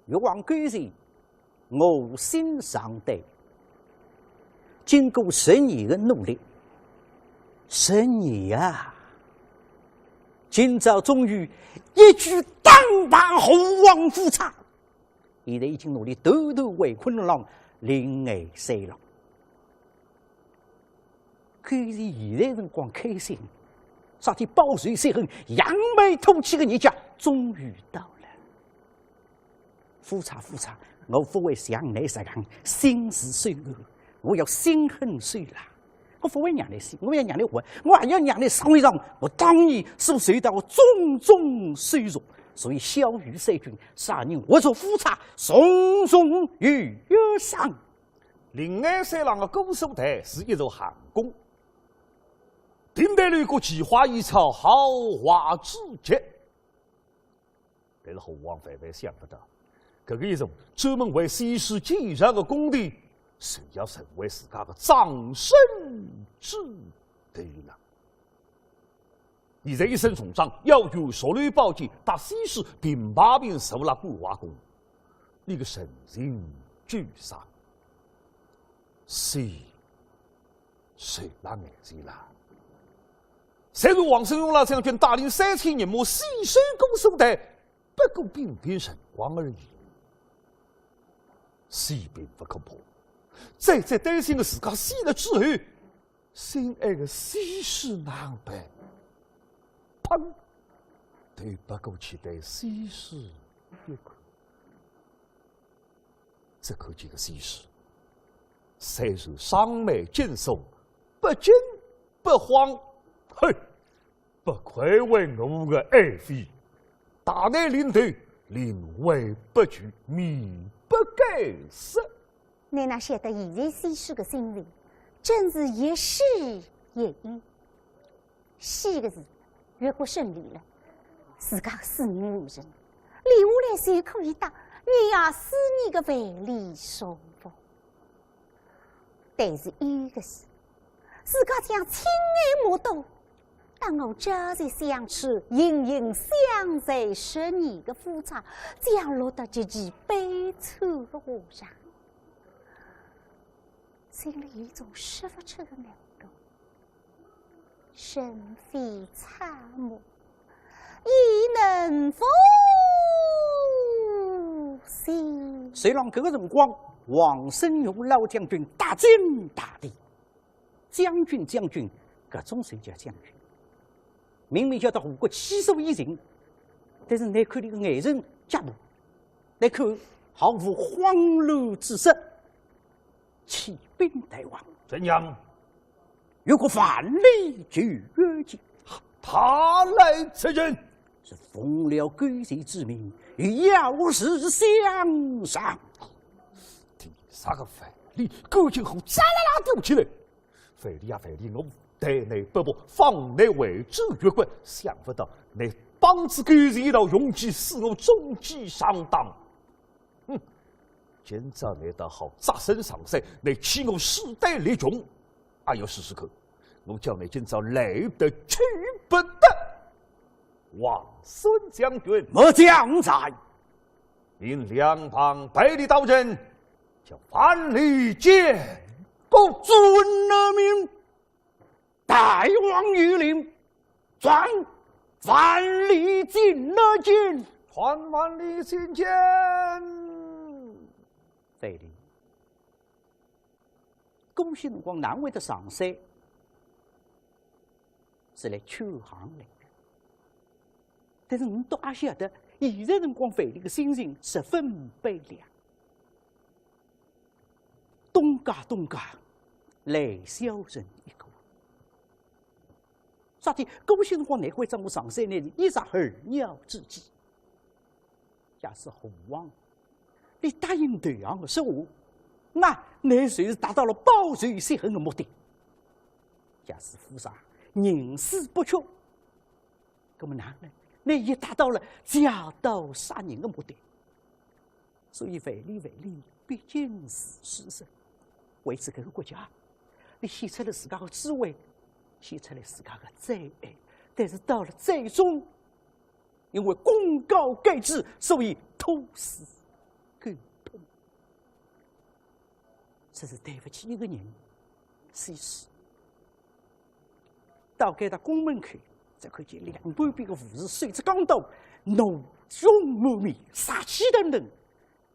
越王贵人，我心上对。经过10年的努力，10年啊，今朝终于一举当把猴王夫差。现在已经努力偷偷围困了临危三郎。可是现在辰光开心，啥天报仇雪恨、扬眉吐气的日子终于到了。夫差，我不会向你实行心事虽恶，我要心狠手辣。我不会让你死，我要让你活，我还要让你上一上我当年所受到种种羞辱。所以小于三军，杀人我做夫差，重重于上。临安三郎的勾手台是一座行宫，定得了一个计划一朝豪华之极。但是猴王万万想不到，这个一种专门为西施建设的宫殿，是要成为自家的葬身之地了。现在一声重章，要求索律宝剑打西施并把兵受了古瓦宫，一个神人沮丧，谁那眼睛了？谁如王生用了将军带领3000人马西收攻守台，不过兵变神光而已。西兵不可破，再担心的自家死了之后，心爱的西施难办。砰！对不过去对西施一口，这可见的西施，虽是伤眉剑手，不惊不慌。嘿，不愧为我的爱妃，大难临头，临危不惧，面不改色。你那晓得现在西施的心情，真是一时一意。是个字，如果顺利了，自家死女无人，留下来就可以打，你要死你个万里双风。但是有个事，自家将亲爱莫到。当我这才想起隐隐相随10年的夫差，将落得这极悲惨的下场，心里有一种说不出的难过。身非参谋，亦能服心。虽然这个辰光，王生勇老将军大惊大地，将军，搿种谁叫将军？明明叫他胡国起手一人，但是你看你个眼神夹步，你看毫无慌乱之色，起兵待王。怎样？如果反例拒绝，他来此人是奉了贵人之命，与要事相商。第三个反例，勾结后扎啦啦丢起来，反例啊反例，我待你不薄，放你为主越国，想不到你帮子贵人一道用计使我中计上当。今朝你倒好扎身上山，你欺我势单力穷，还要试试看，我叫你今朝来得去不得。王孙将军，末将在，引两旁百里刀人，叫万里见公遵了命。大王御令，传万里进了见，传万里进见。对的，恭喜辰光难为的上山，是来求行来的。但是你都也晓得，现在辰光费力的心情十分悲凉。东家，来小人一个。啥的，恭喜辰光哪会在我上山那里一杀二鸟之计？假使猴王，你答应对昂的说话，那你随时达到了报仇雪恨的目的。假使夫杀宁死不屈，那么哪呢？你也达到了假刀杀人的目的。所以万里，毕竟是事实。为此，这个国家，你献出了自家的智慧，献出了自家的最爱，但是到了最终，因为功高盖主，所以徒死感动。这是对不起一个人，谁是？到该他宫门口，才看见两旁边的武士手持钢刀，怒容满面，杀气腾腾，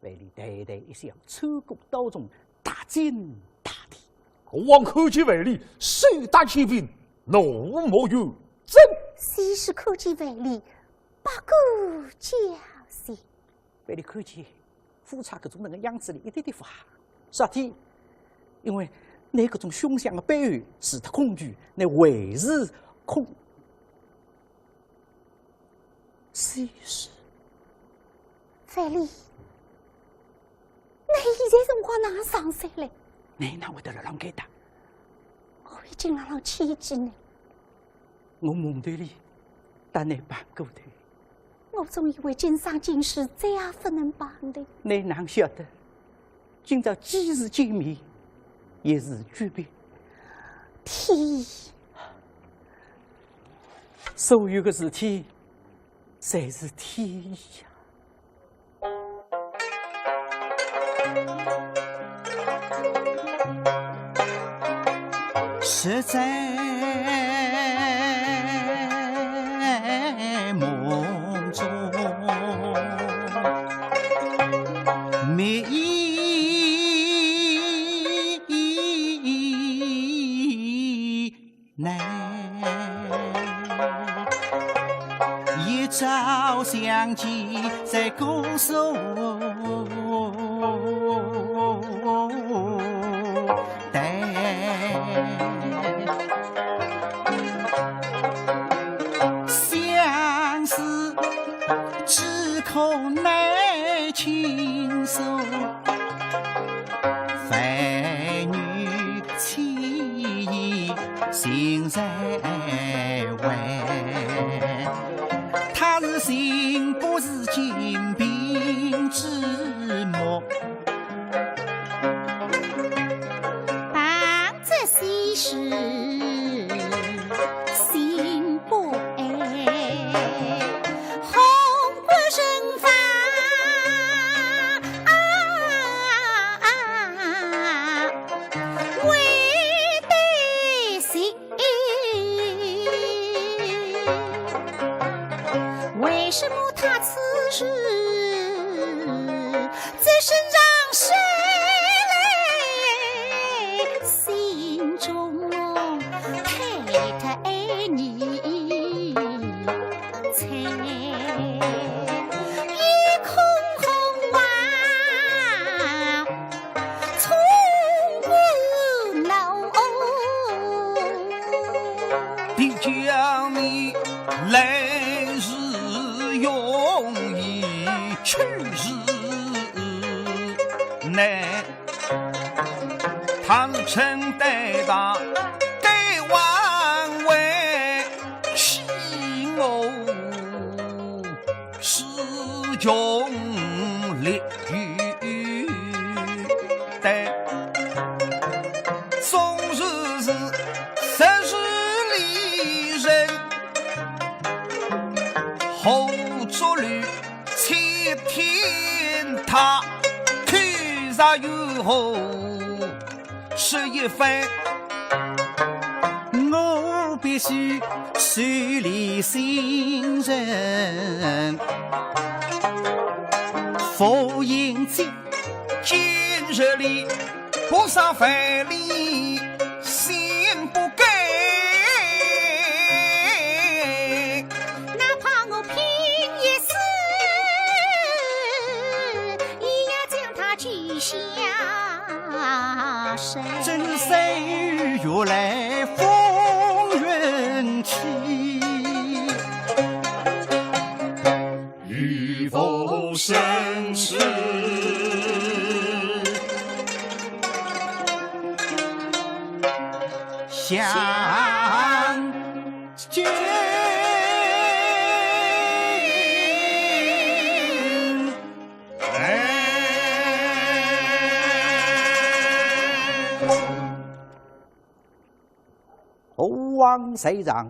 为里呆呆一笑，穿过刀中，大惊大地。国王看见卫立手打起兵，怒目有真。谁是看见卫立，把骨叫醒？卫立看见夫差搿种那个样子里一点点发，啥体？因为那搿种凶相的背后，除脱恐惧，那还是恐。谁是？卫立，那现在辰光哪上山来？你哪会得辣浪该打？我已经辣浪千几呢。我梦队里带你办过头。我总以为今生今世再也不能办的。你哪晓得，今朝既是见面，也是诀别。天，所有的事体，侪是天意呀。实在梦中，每一难，一朝相见在高手。相思只可难轻诉，凡女千言心在外。他是心不是金瓶之木，帮着谁是？为什么他此时只是让谁来心中太太爱你才一空空望从不老的叫你来容易去日难，他是承担吧该万为欺我是穷烈雨但终日是三十里人后作旅七天他看啥有后是一番，我必须树立新人，佛印在今日里不上凡里心不改。真岁月来风云起，与否生死相见。猴王谁让？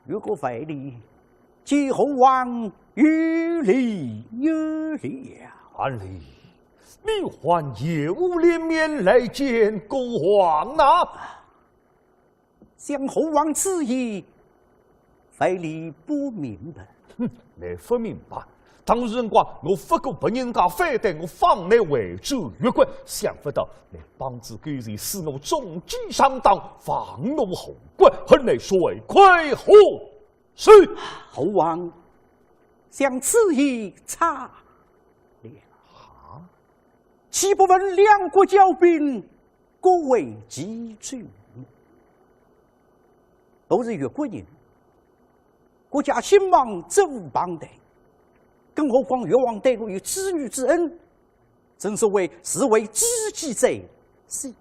如果费力即猴王于理有了。安礼，你还业务连面来见国王啊？向猴王此意，非理不明白。哼，你不明白。当日辰光，我不过被人家反对我放内为主越国，想不到你帮助狗人使我中计上当，放我后国，恨你所谓愧何是？猴王向此意差了，岂不闻两国交兵，各为己主？都是越国人，国家兴亡责无旁贷，更何况越王对我有子女之恩，正所谓是为知己者是。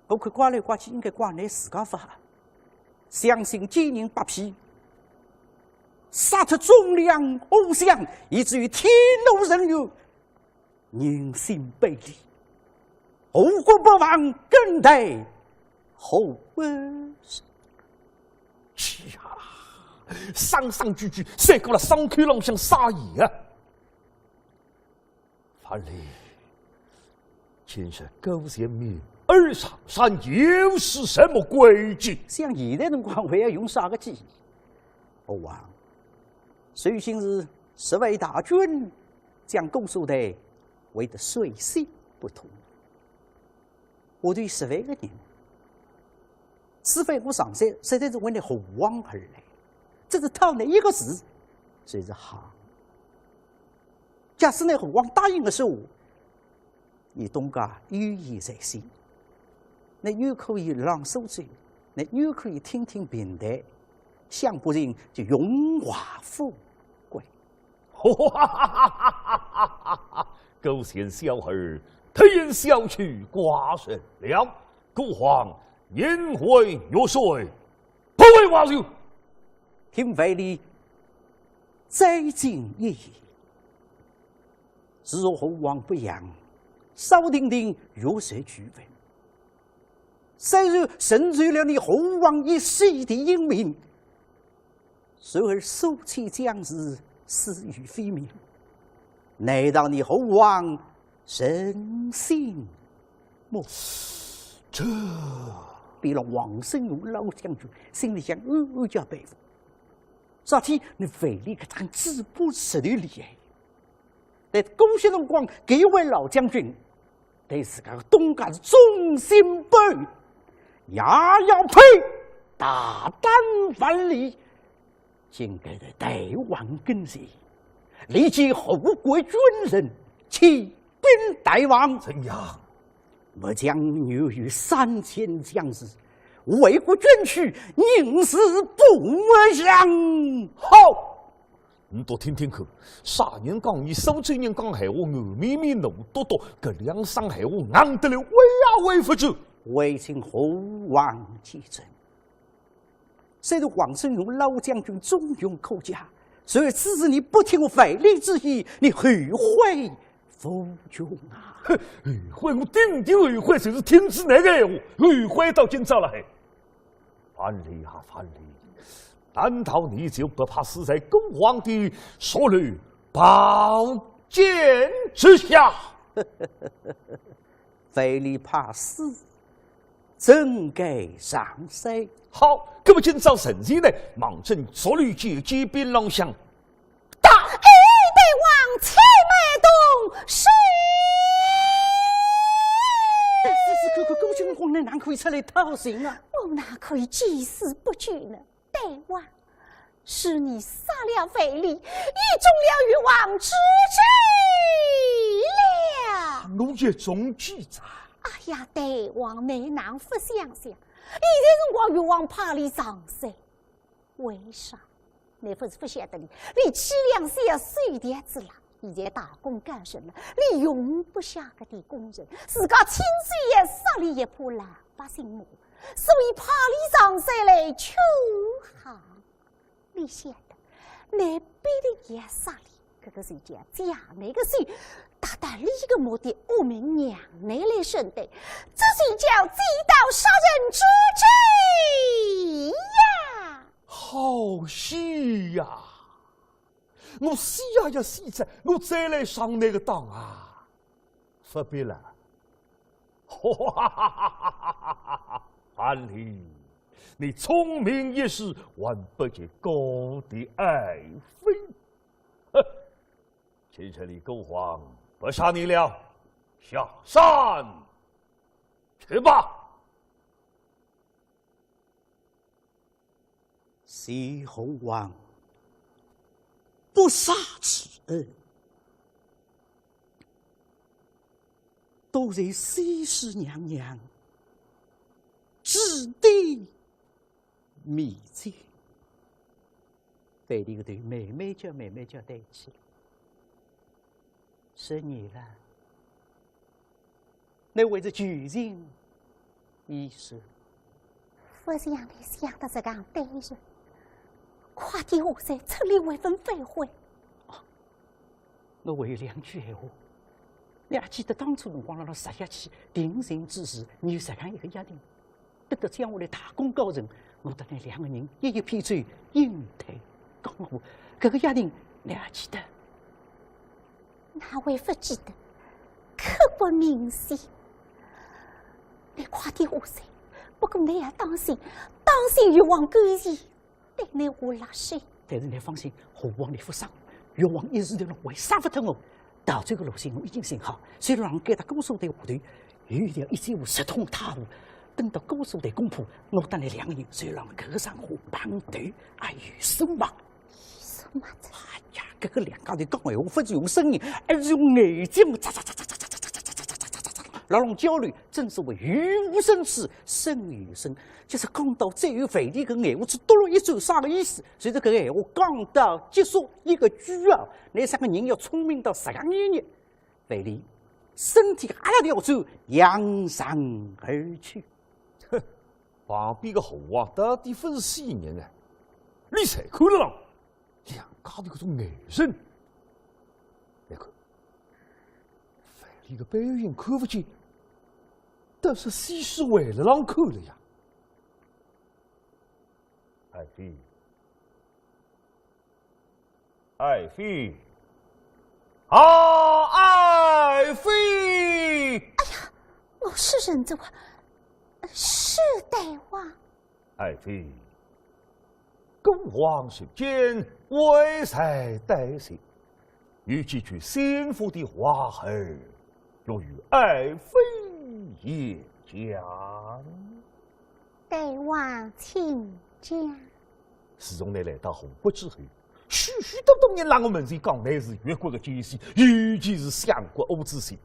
我看刮来刮去，应该刮你自家发，相信奸人不批，杀出忠良偶像，以至于天怒人怨，人心背离，后果不忘，更待后问。呀，上上句句写过了上口浪向撒野啊！范蠡，今日勾践明而上山，又是什么诡计？像现在辰光还要用啥个计？猴王，随行是10位大军，将公苏队围得水泄不通。我对10万个人，此非我上山，实在是为了猴王而来。这是讨那一个字，所以是行。假使那猴王答应的时候，你东家语意在心，那又可以朗诵嘴，那又可以听听平台，想不人就荣华富贵。勾践小儿他因小觑寡甚了，孤皇因为若水，不为瓦流。听为里再进一议，是若猴王不扬，少听听若谁举问？谁若深追了你猴王一世的英名，谁而收起将士，死于非命？难道你猴王身心莫？这别让王生勇老将军心里想叫背负。昨天你为了个场止不死的厉害，在公些辰光，这位老将军对自家东家是忠心不渝，也要配大胆反理，应该在台湾跟随，立即后国军人，起兵大王。怎样？我将牛于3000将士，为国捐躯，宁死不降。好，你多听听看，啥人讲你收罪人讲闲话，暗咪咪怒多多，搿两声闲话硬得了，为啊为不住。为请猴王记证。虽然王生荣老将军忠勇可嘉，所以此时你不听我费力之意，你后悔无穷啊！后悔我顶顶后悔，就是听子那个闲话，后悔到今朝了还。范蠡啊范蠡，难道你就不怕死在公皇的所律宝剑之下？费力怕死，怎该上山？好，那么今朝晨日呢，忙趁所律姐姐边浪向大大王且迈动是。时时刻刻勾心慌的，哪可以出来讨行啊？我哪可以见死不救呢？大王，是你杀了费力，亦中了越王之计了。奴也中计在。哎呀，大王没能不想想，现在辰光越王怕你上山，为啥？你不是不晓得你气量小水点子了。现在大功干什么？你容不下个的工人，自家亲水也杀你也怕老百姓骂，所以怕你上山来求行。你晓得，你必定也杀你，这个是讲假那个是达到你一个目的，我们娘内来审对，这是叫击倒杀人之计呀！好戏呀！我死呀要死在，我再来上那个当啊！不必了。哈哈哈哈哈哈！安利，你聪明一时，还不及高的爱妃。哼，京城里勾皇不杀你了，下山去吧。西侯王不杀此恩，都是西施娘娘指定秘籍。被你个对妹妹叫带起，10年了，你为这举人一时，不是让你想到这样对人，快点下山处理这份废话。我为2句闲话，你还记得当初辰光让他杀下去定情之时，你有这样一个约定？等到将下来大功告成，我等你2个人一劈嘴，引退江湖。这个约定你还记得？哪会不记得？刻骨铭心。你快点下山，不过你要当心越王干涉，对你下辣手。但是你放心，猴王你负伤，越王一时头会杀不脱我。到这个路线我已经想好，虽然让给他高速队下头，有一条一记直通他湖。等到高速队攻破，我等你2个人虽然隔上河绑头，还有手嘛。什么子？哎呀，这个2家头讲闲话，不是用声音，而是用眼睛，那种交流，正所谓语无伦次，声与声。就是讲到最后费力，个闲话是多了一首啥个意思？随着个闲话讲到结束一个句啊，那3个人要聪明到这样一日，费力身体阿拉条走，扬长而去。哼，旁边个猴王到底不是死人啊？你才看了啷？2家头搿种眼神，你看，费力个背影看不见，但是西施围了啷看了呀？爱妃，爱妃，啊，爱妃！哎呀，我是忍着啊，是大王。爱妃，公王受见，为才待谁？有几句心腹的话儿，要与爱妃也讲。大王请讲。自从你来到河北之后，许许多多人让我们前讲乃是越国的奸细，尤其是相国欧之心，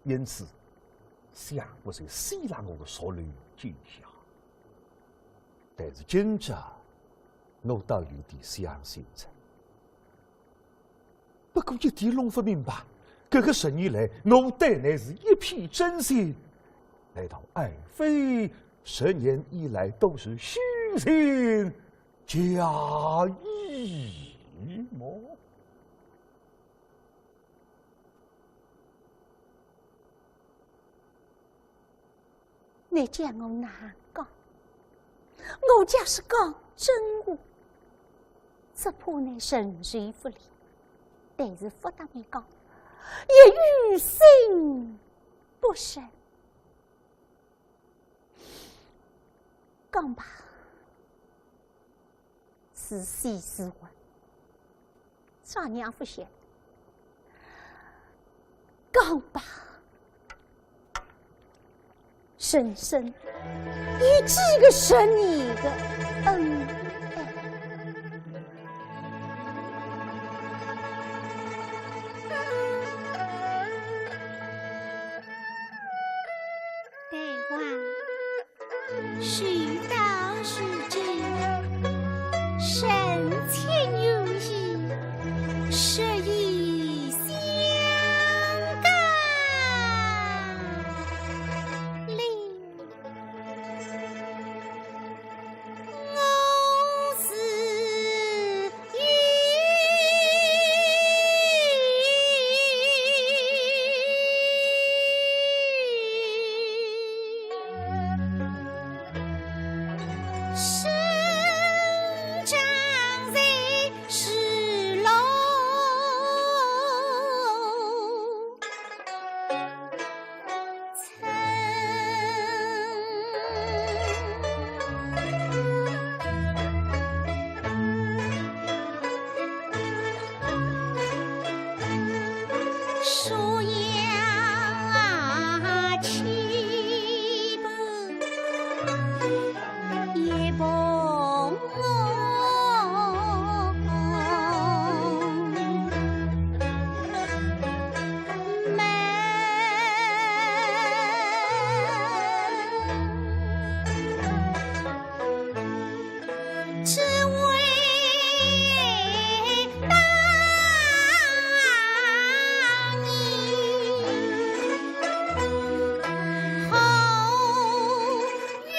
因此相国就先让我的熟虑见下。但是今朝我倒有点相信着。不过一点弄不明白，这个10年来，我对你是一片真心，难道爱妃10年以来都是虚情假意吗？你叫我哪讲？我假是讲真话，只怕你神髓不离。但是不当你讲，也于心不深。讲吧，是细是问，啥娘不晓得？讲吧，婶婶有几个10年的恩爱？大王，世道是真，深情有意，实已相干。令我是生长树呀起不也不只为当年后遇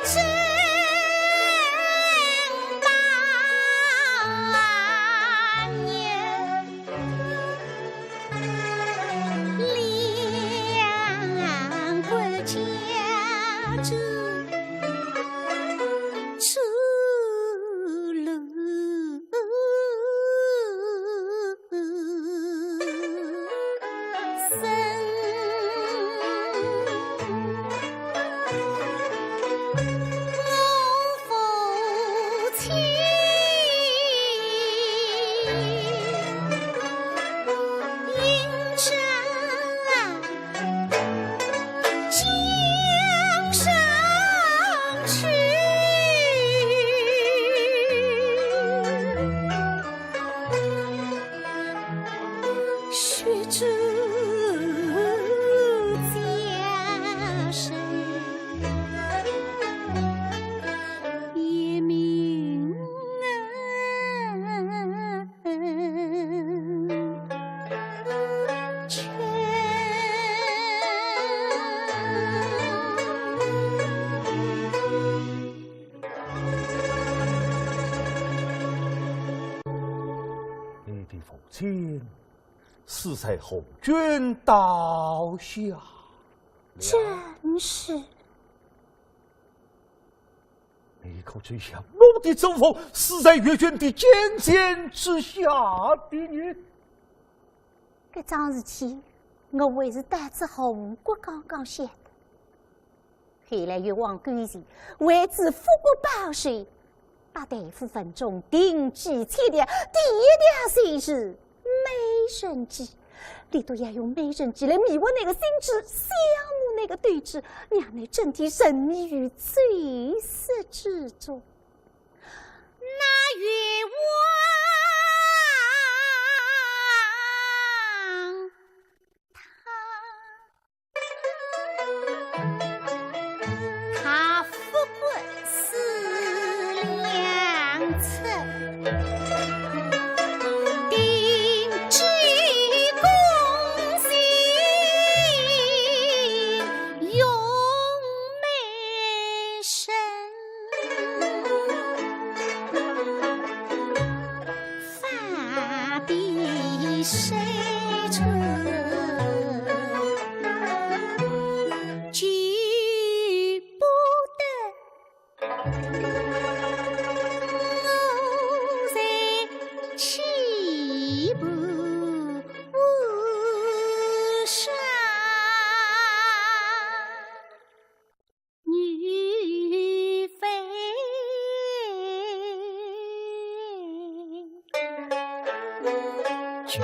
正当年，两国家住出路深。我父亲应征江上去，须知家事也明全。你的父亲是在红军刀下，正是。你可知晓我的祖父死在越军的剑尖之下的呢？搿桩事体，我还是胆子红国刚刚晓得。后来越王干前为子富国保税，把大夫分中定计策略，第一条算是美人计。里头要用美人计来迷惑那个心智，消磨那个对峙，让那整体沉迷于醉色之中。那越王他富国是良策，定计公心，用美神。发比谁春，惧不得我在起步上，女非君。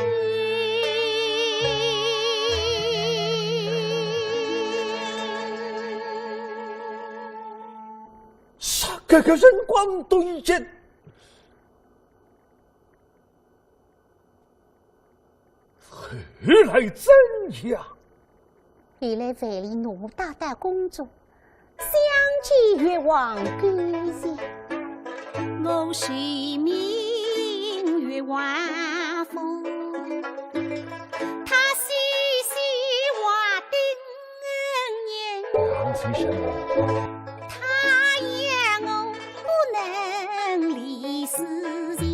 啥个人光对见？后来怎样？后来万里奴大大宫中，相见越王干前。我是明月万风，他细细话定年，杨先生，他养我不能离世情，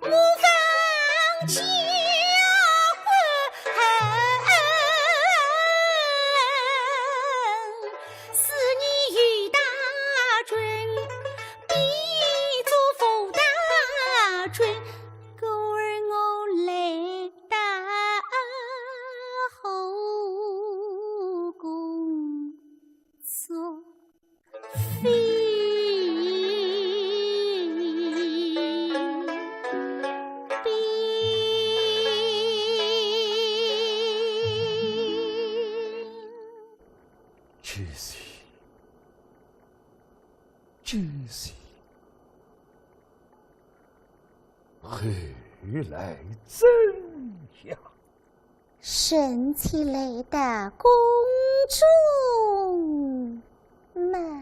莫放弃国恨，思念与大军。必做副大军，故而我来到后宫做妃。今夕后来怎样？生起来的公主们。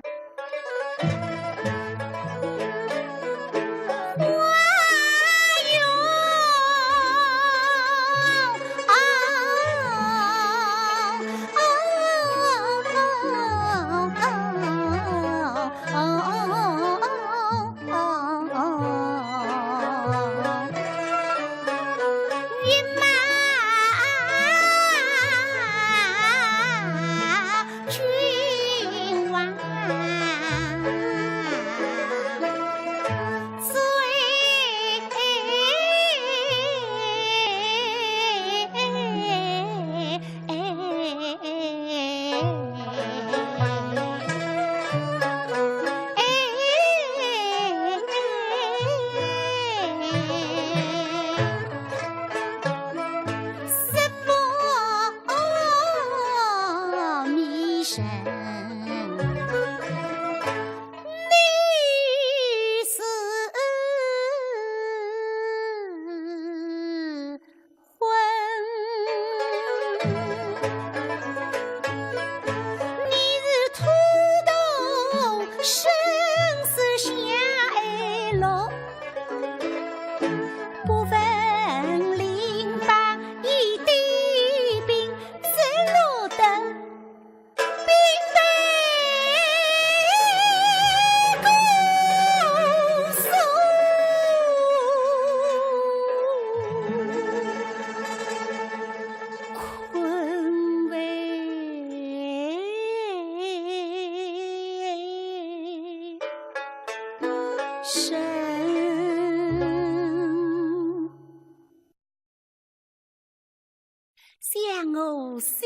向我细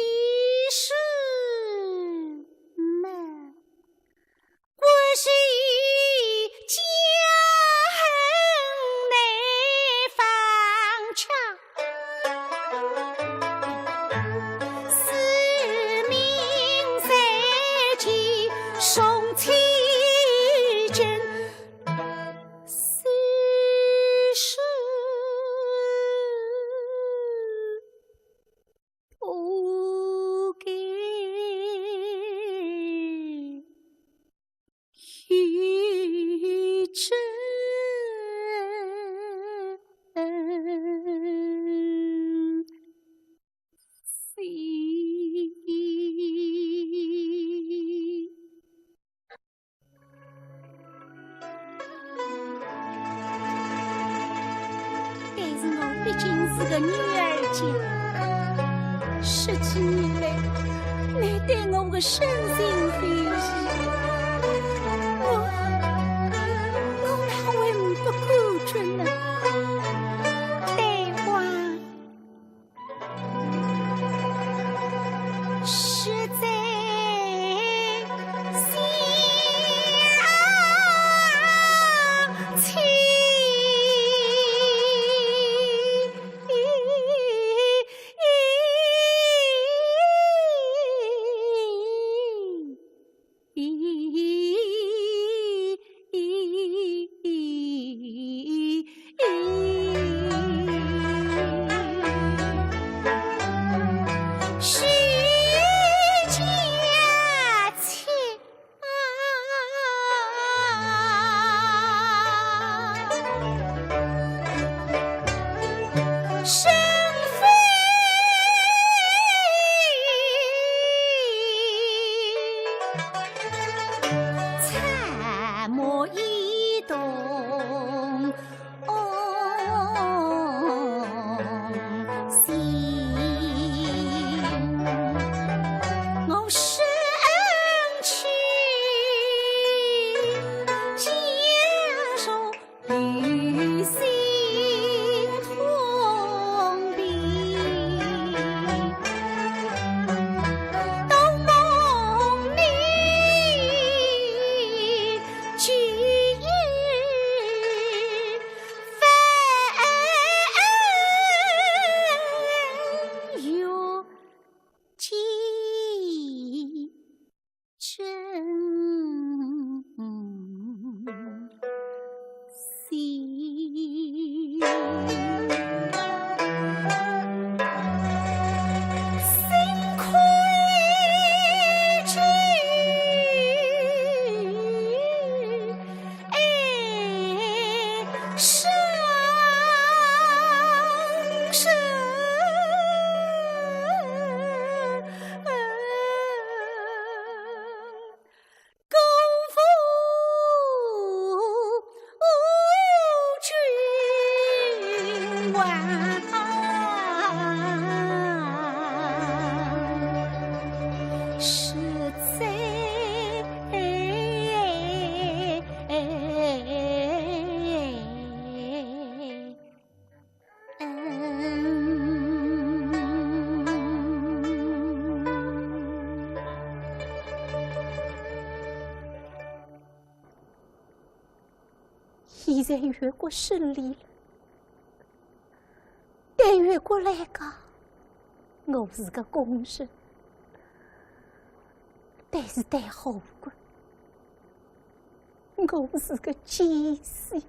数们，过去家恨难放长，思命在即送亲真。毕竟是个女儿家，10几年来，你对我个深情欢喜，我哪会不感觉呢？对话实在想起。旅行同实在现在越国胜利了，对越国来讲，我是个功臣，但是对后国，我是个奸细。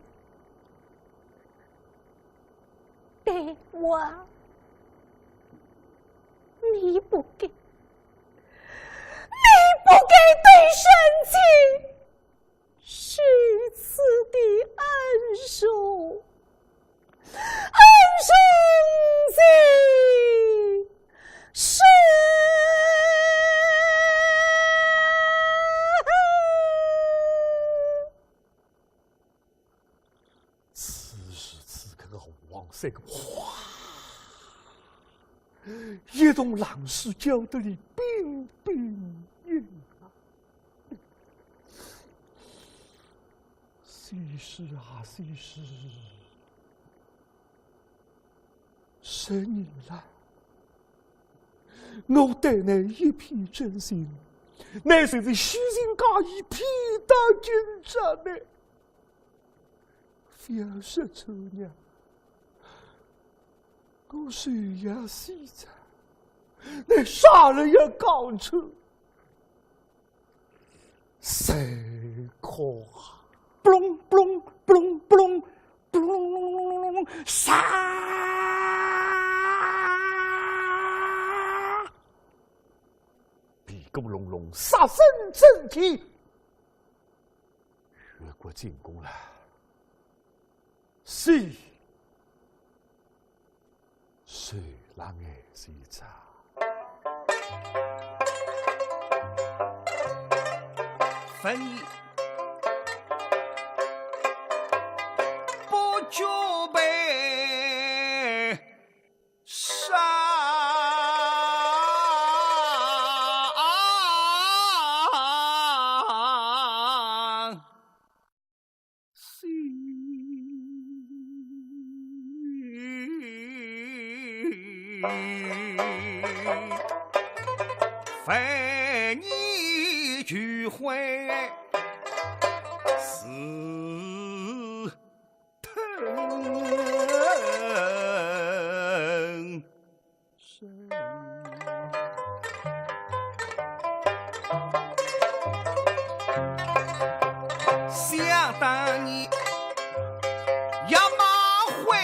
对王，你不该，你不该对神情虚此的恩受，恩受罪是。此时此刻的猴王三个哗，一同浪士叫得你彬彬有礼。谁是啊？谁是？10年来，我对你一片真心，乃随着虚情假意，骗得君者呢？表示出娘，我虽然死在，那杀人也讲出，谁可啊？不隆不隆不隆不隆不隆，杀！比弓隆隆，杀声震天。越国进攻了，谁让爱谁着？分不就被杀。非你聚会死疼生。想当你要马回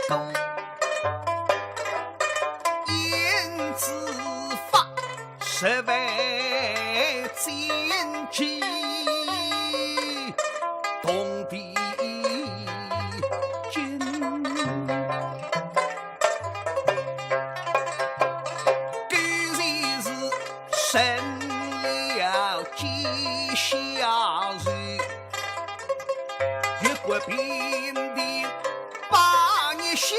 头，因自发是为荆棘，动地经。既然是生了吉祥日，越过平地把你心，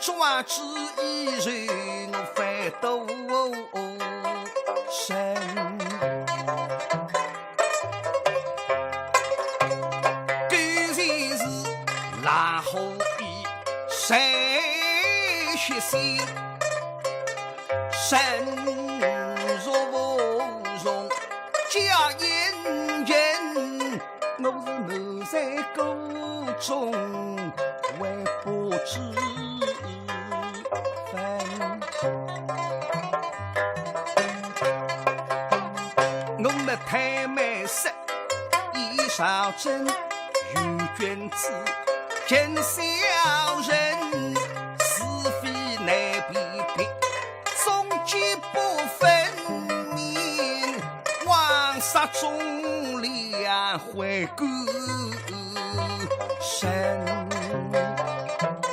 专制一人非斗身。既然是然后以谁血心，身若无容家姻缘，我是谋在沟中为不知分。我们太美色衣裳真，与君子见小人，是非难避避，终极不分明，枉杀忠良回归身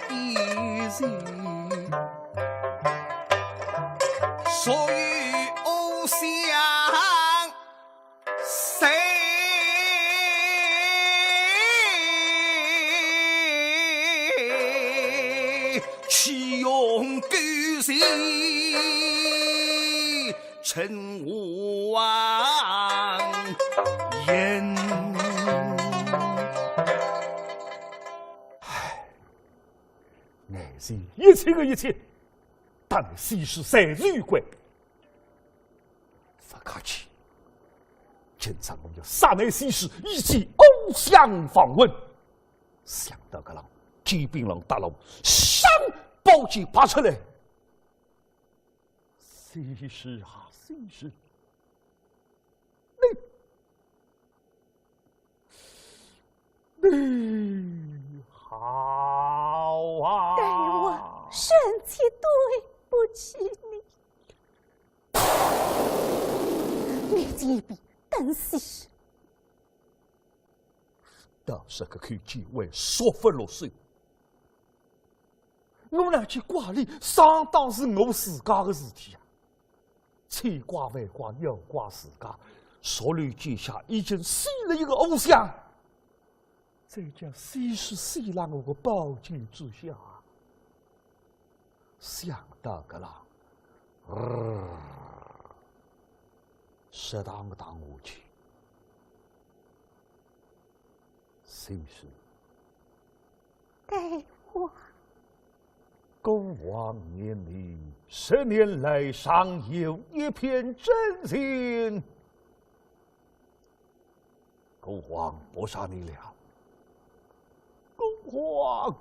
一人，所以偶像谁启用狗谁称王爷。乃是一切的一切，但西施谁是有关？不客气，今朝我要杀那西施，以及偶像访问。想到个人，金槟榔大佬上宝剑拔出来。西施啊，西施，你好啊！大王，臣妾对不起你。眼睛一闭，等西施。到时刻看见为说服落水，我那去挂历，相当是我自家的事体啊。千挂万挂要挂自家，手里剑下已经死了一个偶像，再将西施死在我的宝剑之下，想到个啦，适当的当下去。西施，大王，孤王年龄10年来尚有一片真心，孤王不杀你了，孤王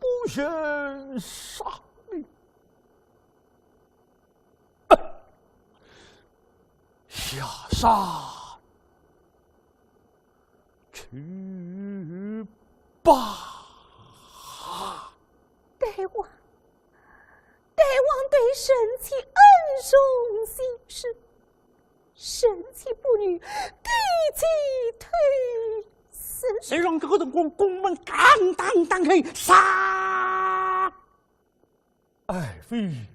不忍杀你，下杀。去吧，大王，大王对臣妾恩重信实，臣妾不女举起推死。谁让这个人宫门刚当打开，杀！爱妃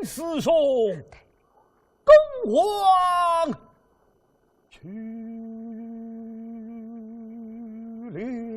师兄，公王去了。